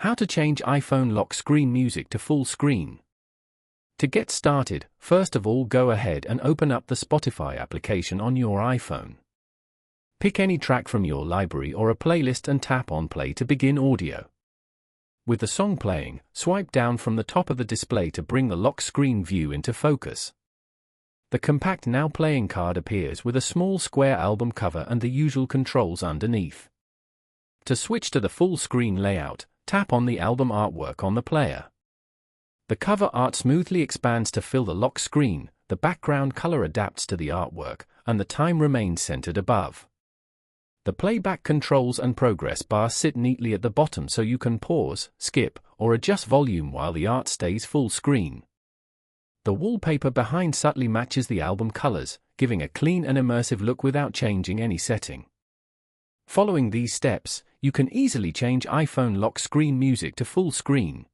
How to change iPhone lock screen music to full screen. To get started, first of all go ahead and open up the Spotify application on your iPhone. Pick any track from your library or a playlist and tap on play to begin audio. With the song playing, swipe down from the top of the display to bring the lock screen view into focus. The compact Now Playing card appears with a small square album cover and the usual controls underneath. To switch to the full screen layout, tap on the album artwork on the player. The cover art smoothly expands to fill the lock screen, the background color adapts to the artwork, and the time remains centered above. The playback controls and progress bar sit neatly at the bottom so you can pause, skip, or adjust volume while the art stays full screen. The wallpaper behind subtly matches the album colors, giving a clean and immersive look without changing any setting. Following these steps, you can easily change iPhone lock screen music to full screen.